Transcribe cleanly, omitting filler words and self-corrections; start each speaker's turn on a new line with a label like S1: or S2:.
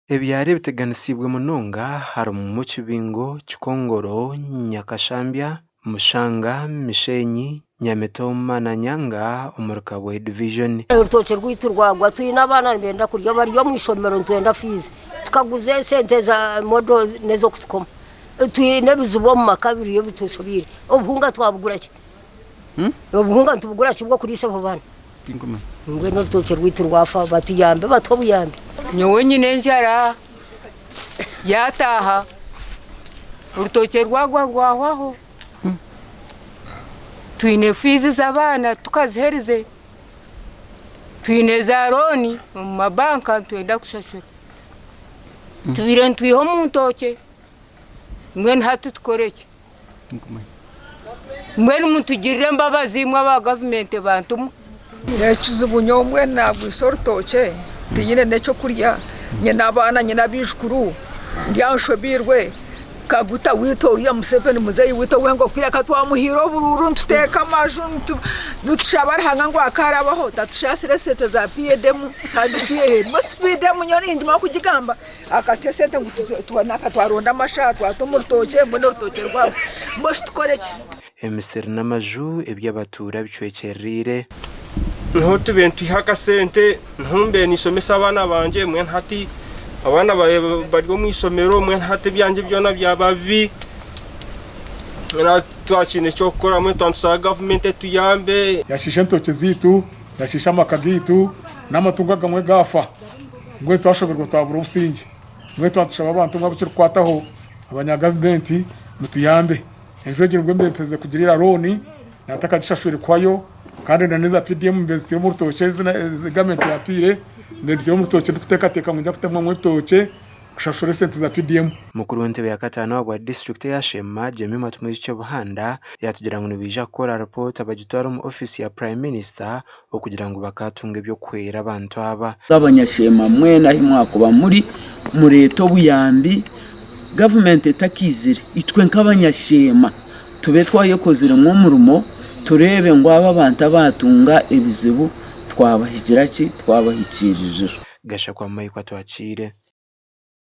S1: Ebyari biteganisibwe munonga harimu Mukibingo, Kikongoro, Nyakashambya, Mushanga, Mishenyi, Nyamitoma na Nyanga Umurukabwe division.
S2: Urutoke rw'itu rwagwa tuyina abana benda kurya bari yo mwishomero ntwenda fizi tukaguze sente za modo nezo kutukoma tuyine bizubo mu makabiri yo bitushobire ubuhunga twabugura ki ubuhunga tubugura ki bwo kurisa abo bana ingoma ngwe no rutoke rw'itu rwafa batuyambe batobuyambe
S3: nyowe nyine njara yataha urutoke rwagwa rwaho tuyine fizi z'abana tukazihereze tuyine za loni mu mabanka twenda kushashura tubire ntwiho mu ntoke mwe ntatu tukoreke mwe mutugirire mbabazi mwe aba government bantu
S4: nechuze bunyomwe nagwe sortoke tuyine necho kurya nyina abana nyina bishukuru ndyanshobirwe kaguta wito ya Museveni muzeyi wito wengo kwira katwa muhiro bururu ntuteka amaju nutushabara hanga ngo akarabaho tatushasire sete za PDM sandi piye must PDM nyoni ndima kugigamba akate sete tuwanaka twaronda amashatwa atomurtoke mbone rutoke rwabo must tukoreke
S1: emiseri n'amaju ebyabatura bicwekerire
S5: nho tubentu haka sente ntumbe nisomesa abana banje mwe ntati abana bari mu isomero mwe ntati byanje byona byababi na twachine cyo gukora mwe twansa government tuyambe
S6: yashisha ntoke zitu yashisha amakagitu n'amatunga gamwe gafa ngwe twashoberwa twabura ubusinge ngwe twatushaba abantu mwabukira kwataho abanya government mutuyambe enjoje ngwe mbepeze kugirira loni nataka gishashuri kwayo kandi naneza PDM mbezitiye mu rutoke government ya pire mbezitiye mu rutoke dutekateka ngo njakutemwa mu rutoke kushashura sente za PDM.
S1: Mukuru w'entebe ya katano wa district ya Shema Jemmy Matumwizi cyo Buhanda yatugira ngo nibija kora report abagitwara mu office ya Prime Minister okugira ngo bakatunga byo kwera abantu aba
S7: abanyashema mwena himwakuba muri mureto buyambi government etakizire itwe nk'abanyashema tube twayokozire mu murumo turebe ngo aba bantu batunga ebizibu twabahigira ki twabahikirije
S1: gasha kwa mayiko atwakire